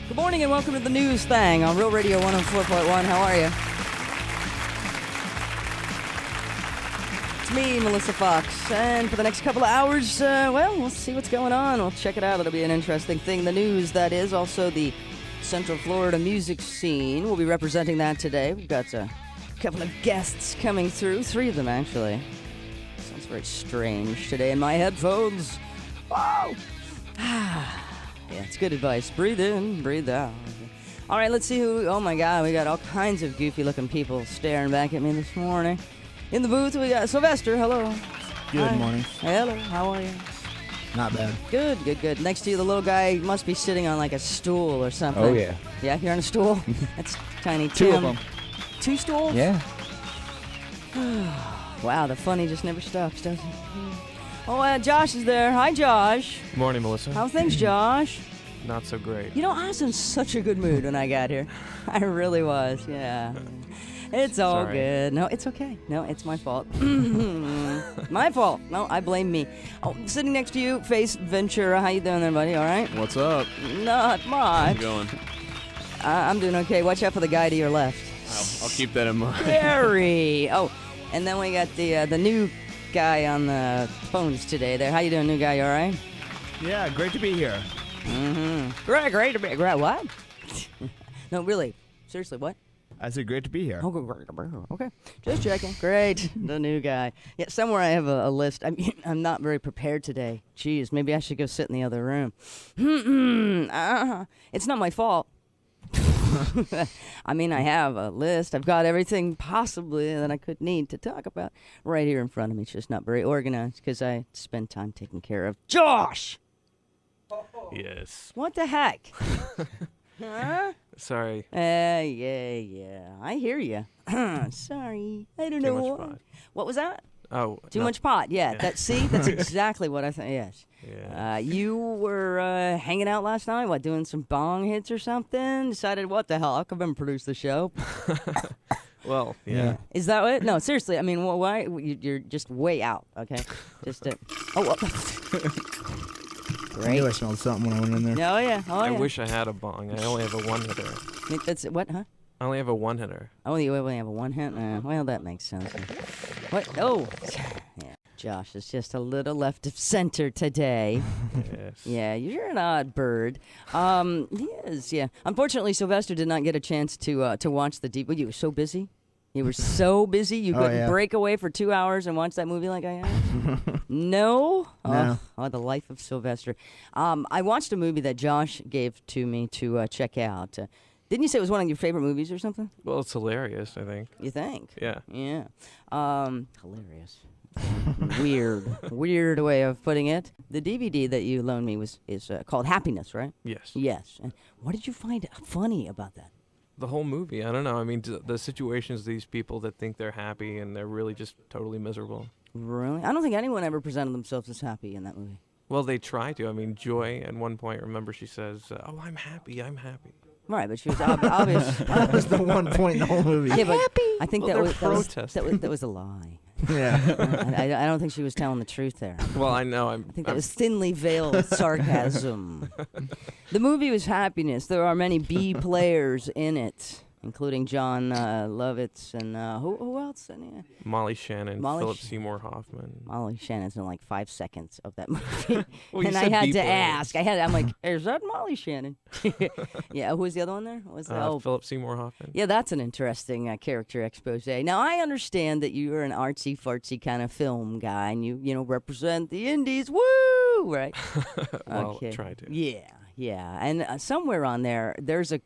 Good morning and welcome to the NewsThang on Real Radio 104.1. How are you? It's me, Melissa Foxx, and for the next couple of hours, we'll see what's going on. We'll check it out. It'll be an interesting thing. The news, that is, also the Central Florida music scene. We'll be representing that today. We've got a couple of guests coming through, 3 of them, actually. Sounds very strange today in my headphones. Whoa! Yeah, it's good advice. Breathe in, breathe out. All right, let's see who... Oh, my God, we got all kinds of goofy-looking people staring back at me this morning. In the booth, we got Sylvester. Hello. Good Hi. morning. Hello. How are you? Not bad. Good, good, good. Next to you, the little guy must be sitting on like a stool or something. Oh, yeah. Yeah, you're on a stool? That's Tiny Tim. 2 of them. 2 stools? Yeah. Wow, the funny just never stops, does it? Oh, Josh is there. Hi, Josh. Good morning, Melissa. How things, Josh? Not so great. You know, I was in such a good mood when I got here. I really was, yeah. It's all Sorry. good. No, it's okay. No, it's my fault. My fault. No, I blame me. Oh, sitting next to you, Face Ventura. How you doing there, buddy? All right? What's up? Not much. How's it going? I'm doing okay. Watch out for the guy to your left. I'll keep that in mind. Gary. Oh, and then we got the new guy on the phones today there. How you doing, new guy? You all right? Yeah, great to be here. Mm-hmm. Great to be. What? No, really. Seriously, what? I said great to be here. Okay, just checking. Great, the new guy. Yeah, somewhere I have a list. I'm not very prepared today. Jeez, maybe I should go sit in the other room. It's not my fault. I mean, I have a list. I've got everything possibly that I could need to talk about right here in front of me. It's just not very organized because I spend time taking care of Josh. Yes. What the heck? Huh? Sorry. Yeah. I hear you. Sorry. I don't Too know. much pot. What was that? Oh. Too no. much pot. Yeah. That's exactly what I thought. Yes. Yeah. You were hanging out last night. What? Doing some bong hits or something? Decided what the hell? I'll come and produce the show. Well, yeah. Is that it? No, seriously. I mean, why? You're just way out. Okay. Just. I Great. knew I smelled something when I went in there. Oh yeah. Oh I yeah. wish I had a bong. I only have a one-hitter. That's what? Huh? I only have a one-hitter. Oh, you only have a one hit? Well, that makes sense. What? Oh, yeah. Josh is just a little left of center today. Yes. Yeah, you're an odd bird. He is, yeah. Unfortunately, Sylvester did not get a chance to watch the deep. You were so busy. You were so busy you couldn't break away for 2 hours and watch that movie like I asked? No? No. Oh, the life of Sylvester. I watched a movie that Josh gave to me to check out. Didn't you say it was one of your favorite movies or something? Well, it's hilarious, I think. You think? Yeah. Yeah. Hilarious. Weird way of putting it. The DVD that you loaned me is called Happiness, right? Yes. Yes. And what did you find funny about that? The whole movie. I don't know. I mean, the situations, these people that think they're happy and they're really just totally miserable. Really? I don't think anyone ever presented themselves as happy in that movie. Well, they try to. I mean, Joy, at one point, remember, she says, oh, I'm happy. Right, but she was obvious. That was the one point in the whole movie. Yeah, but I think Well, that was a lie. Yeah. I don't think she was telling the truth there. Well, I know. I think that was thinly veiled sarcasm. The movie was Happiness. There are many B players in it, including John Lovitz and who else? Molly Shannon, Molly Philip Seymour Hoffman. Molly Shannon's in like 5 seconds of that movie. Well, you And I said had B to players. ask. I'm like, is that Molly Shannon? Yeah, who was the other one there? Philip Seymour Hoffman. Yeah, that's an interesting character expose. Now, I understand that you're an artsy-fartsy kind of film guy, and you represent the indies. Woo! Right? Well, try to. Yeah. And somewhere on there's a,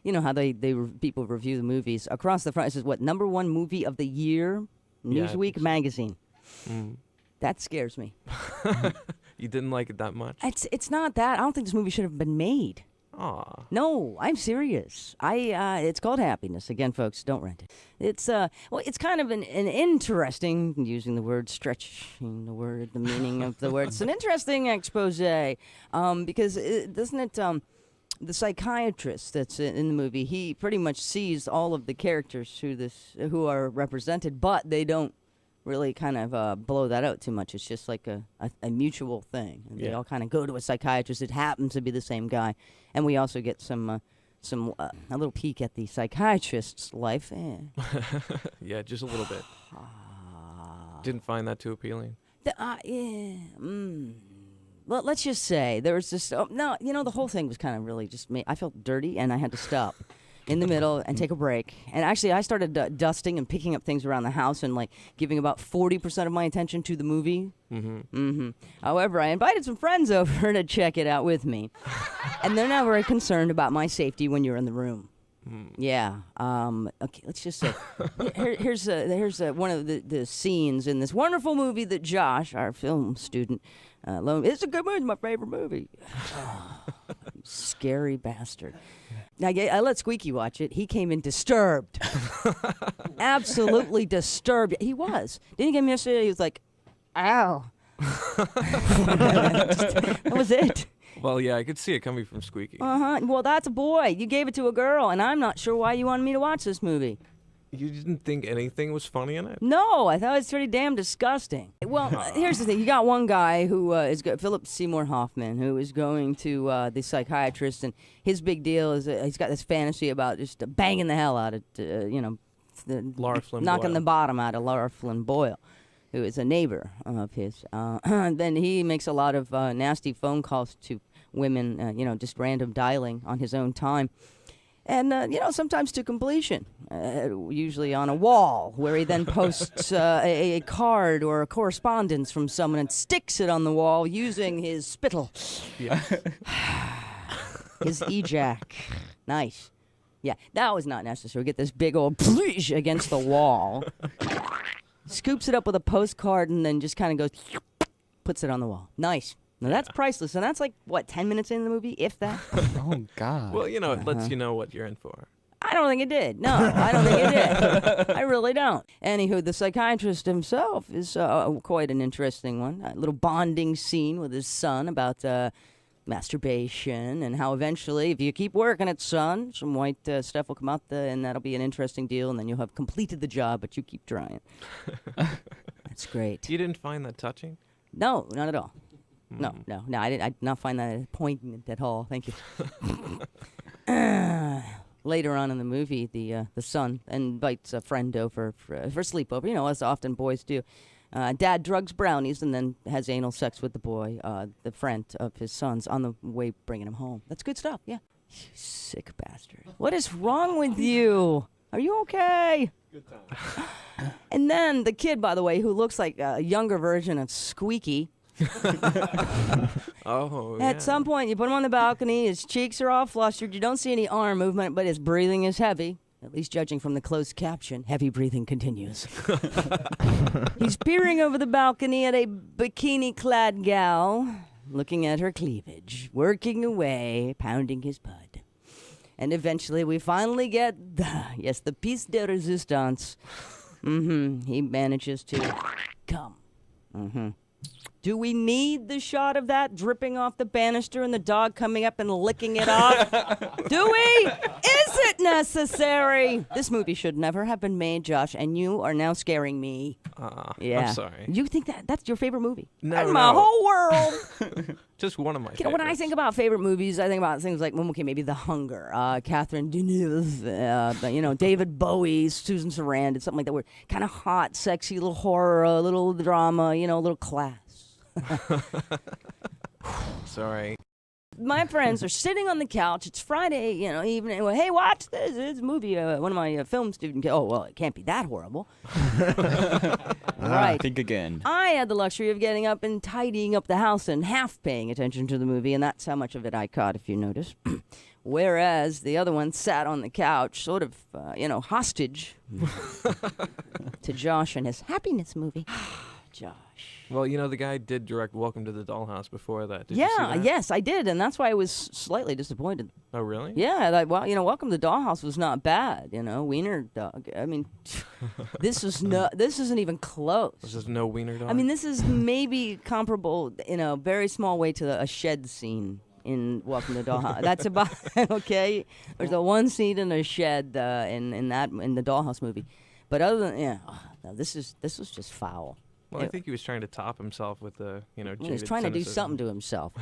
you know how people review the movies. Across the front, it says, what, #1 movie of the year? Yeah, Newsweek magazine. Mm. That scares me. You didn't like it that much? It's not that. I don't think this movie should have been made. Aw. No, I'm serious. It's called Happiness. Again, folks, don't rent it. It's it's kind of an interesting, using the word, stretching the word, the meaning of the word. It's an interesting expose, because doesn't it? The psychiatrist that's in the movie, he pretty much sees all of the characters who are represented, but they don't really kind of blow that out too much. It's just like a mutual thing. And they all kind of go to a psychiatrist. It happens to be the same guy. And we also get a little peek at the psychiatrist's life. Yeah, just a little bit. Didn't find that too appealing. Well, let's just say there was this. The whole thing was kind of really just me. I felt dirty, and I had to stop in the middle and take a break. And actually, I started dusting and picking up things around the house and like giving about 40% of my attention to the movie. However, I invited some friends over to check it out with me, and they're not very concerned about my safety when you're in the room. Yeah. Okay. Let's just say here's one of the scenes in this wonderful movie that Josh, our film student, it's a good movie. It's my favorite movie. Scary bastard. Now, I let Squeaky watch it. He came in disturbed. Absolutely disturbed. He was. Didn't he get me yesterday? He was like, ow. That was it. Well, yeah, I could see it coming from Squeaky. Well, that's a boy. You gave it to a girl, and I'm not sure why you wanted me to watch this movie. You didn't think anything was funny in it? No, I thought it was pretty damn disgusting. Well, here's the thing. You got one guy who is Philip Seymour Hoffman, who is going to the psychiatrist, and his big deal is he's got this fantasy about just banging the hell out of, Laura Flynn knocking Boyle. the bottom out of Laura Flynn Boyle, who is a neighbor of his. Then he makes a lot of nasty phone calls to women, just random dialing on his own time. And, sometimes to completion, usually on a wall, where he then posts a card or a correspondence from someone and sticks it on the wall using his spittle. Yeah. His ejac. Nice. Yeah, that was not necessary. Get this big old please against the wall. Scoops it up with a postcard and then just kind of goes, puts it on the wall. Nice. Now that's priceless, and that's like, 10 minutes into the movie, if that? Oh, God. Well, it lets you know what you're in for. I don't think it did. No, I don't think it did. I really don't. Anywho, the psychiatrist himself is quite an interesting one. A little bonding scene with his son about masturbation and how eventually, if you keep working it, son, some white stuff will come out, and that'll be an interesting deal, and then you'll have completed the job, but you keep trying. That's great. You didn't find that touching? No, not at all. No, I did not find that poignant at all. Thank you. Later on in the movie, the son invites a friend over for sleepover, as often boys do. Dad drugs brownies and then has anal sex with the boy, the friend of his son's, on the way bringing him home. That's good stuff, yeah. You sick bastard. What is wrong with you? Are you okay? Good time. And then the kid, by the way, who looks like a younger version of Squeaky. At some point, you put him on the balcony, his cheeks are all flustered, you don't see any arm movement, but his breathing is heavy. At least judging from the closed caption, heavy breathing continues. He's peering over the balcony at a bikini-clad gal, looking at her cleavage, working away, pounding his bud. And eventually we finally get, the piece de resistance. He manages to come. Do we need the shot of that dripping off the banister and the dog coming up and licking it off? Do we? Is it necessary? This movie should never have been made, Josh, and you are now scaring me. I'm sorry. You think that's your favorite movie? No, my whole world. Just one of my favorites. When I think about favorite movies, I think about things like, maybe The Hunger, Catherine Deneuve, David Bowie, Susan Sarandon, something like that. Where kind of hot, sexy, little horror, a little drama, a little class. Sorry. My friends are sitting on the couch. It's Friday, evening. Well, hey, watch this. It's a movie. One of my film students. Oh, well, it can't be that horrible. Right. Think again. I had the luxury of getting up and tidying up the house and half paying attention to the movie, and that's how much of it I caught, if you notice. Whereas the other one sat on the couch, sort of, hostage to Josh and his happiness movie. Josh. Well, the guy did direct Welcome to the Dollhouse before that. Did you see that? Yes, I did, and that's why I was slightly disappointed. Oh, really? Yeah, Welcome to the Dollhouse was not bad, Wiener Dog. I mean, this isn't even close. This is no Wiener Dog? I mean, this is maybe comparable in a very small way to a shed scene in Welcome to the Dollhouse. That's about, okay? There's a one scene in a shed in the Dollhouse movie. But other than, No, this was just foul. Well, I think he was trying to top himself with the, He was jaded trying to do cynicism. something to himself.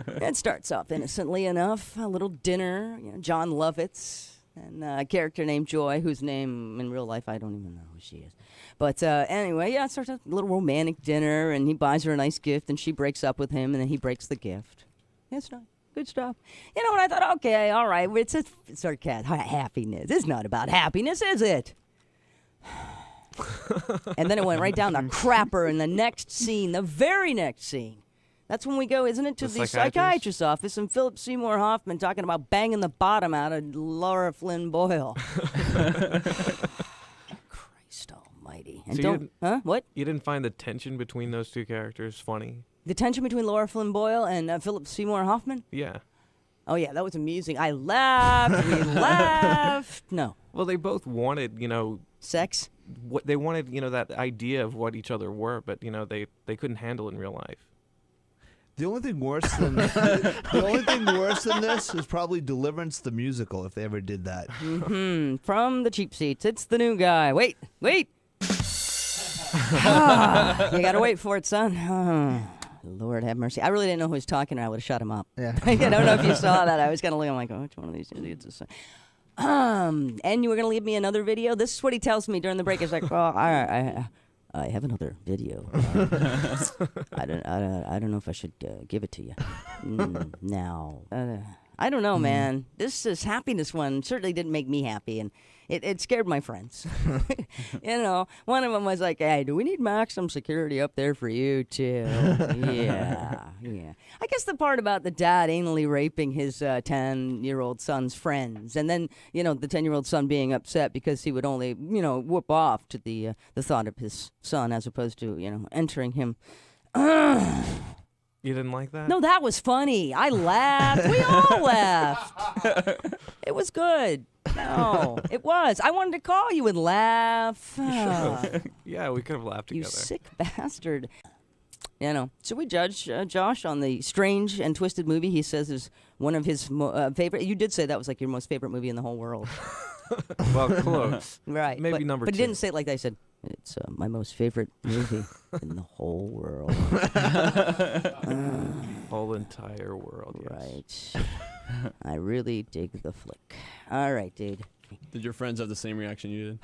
It starts off innocently enough. A little dinner. John Lovitz and a character named Joy, whose name in real life I don't even know who she is. But anyway, it starts a little romantic dinner, and he buys her a nice gift, and she breaks up with him, and then he breaks the gift. It's nice. Good stuff. And I thought, okay, all right, it's happiness. It's not about happiness, is it? And then it went right down the crapper in the next scene, the very next scene. That's when we go, isn't it, to the psychiatrist's office, and Philip Seymour Hoffman talking about banging the bottom out of Laura Flynn Boyle. Christ almighty. And So what? You didn't find the tension between those two characters funny? The tension between Laura Flynn Boyle and Philip Seymour Hoffman? Yeah. Oh, yeah, that was amusing. I laughed. We laughed. No. Well, they both wanted, Sex? what they wanted, that idea of what each other were, but they couldn't handle it in real life. The only thing worse than this is probably Deliverance the musical, if they ever did that. Mm-hmm. From the cheap seats, it's the new guy. Wait. You gotta wait for it, son. Lord have mercy. I really didn't know who was talking, or I would have shut him up. Yeah. I don't know if you saw that. I was kind of looking like, which one of these idiots is... And you were going to leave me another video? This is what he tells me during the break. He's like, I have another video. I don't know if I should give it to you now. I don't know, man. This happiness one certainly didn't make me happy, and it scared my friends. One of them was like, hey, do we need maximum security up there for you, too? Yeah. I guess the part about the dad anally raping his 10-year-old son's friends, and then, the 10-year-old son being upset because he would only, whoop off to the thought of his son as opposed to, entering him. You didn't like that? No, that was funny. I laughed. We all laughed. It was good. No, it was. I wanted to call you and laugh. Yeah, we could have laughed together. You sick bastard. Should we judge Josh on the strange and twisted movie he says is one of his favorite? You did say that was like your most favorite movie in the whole world. Well, close. Right. Maybe number 2. But he didn't say it like that. He said, it's my most favorite movie in the whole world. Whole entire world, yes. Right. I really dig the flick. All right, dude. Did your friends have the same reaction you did?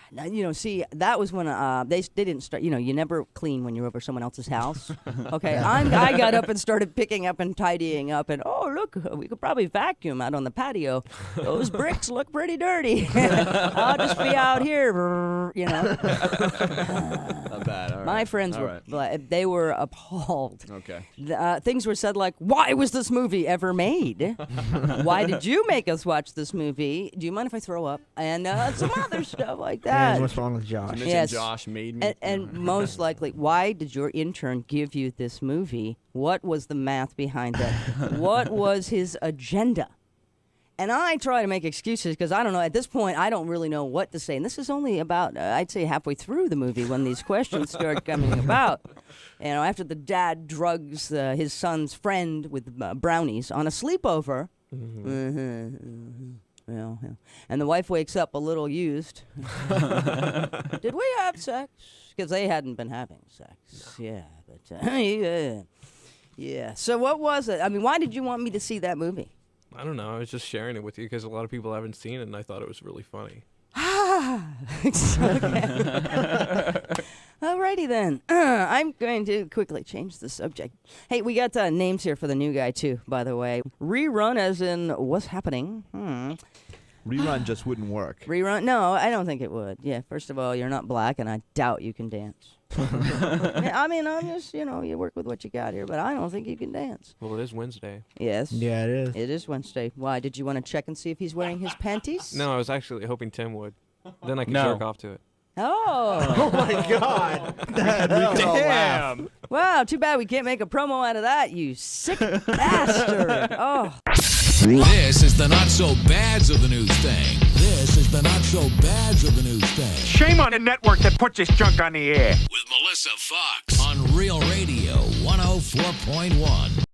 Now, see, that was when they didn't start. You never clean when you're over someone else's house. Okay, I got up and started picking up and tidying up, and look, we could probably vacuum out on the patio. Those bricks look pretty dirty. I'll just be out here, Not bad. All right. My friends they were appalled. Okay. Things were said like, "Why was this movie ever made? Why did you make us watch this movie? Do you mind if I throw up?" And some other stuff like that. What's wrong with Josh? Yes. Josh made me. And most likely, why did your intern give you this movie? What was the math behind that? What was his agenda? And I try to make excuses because I don't know. At this point, I don't really know what to say. And this is only about, I'd say, halfway through the movie when these questions start coming about. After the dad drugs his son's friend with brownies on a sleepover. Yeah. And the wife wakes up a little used. Did we have sex? Because they hadn't been having sex. Yeah, but yeah. So what was it? I mean, why did you want me to see that movie? I don't know. I was just sharing it with you because a lot of people haven't seen it, and I thought it was really funny. Alrighty then. I'm going to quickly change the subject. Hey, we got names here for the new guy too, by the way. Rerun as in what's happening. Rerun just wouldn't work. Rerun? No, I don't think it would. Yeah, first of all, you're not black, and I doubt you can dance. I mean, I'm just, you work with what you got here, but I don't think you can dance. Well, it is Wednesday. Yes. Yeah, it is. It is Wednesday. Why? Did you want to check and see if he's wearing his panties? No, I was actually hoping Tim would. Then I could jerk off to it. Oh. Oh my God! Damn! Wow, too bad we can't make a promo out of that, you sick bastard. Oh. This is the not-so-bads of the NewsThang. This is the not-so-bads of the NewsThang. Shame on the network that puts this junk on the air. With Melissa Foxx on Real Radio 104.1.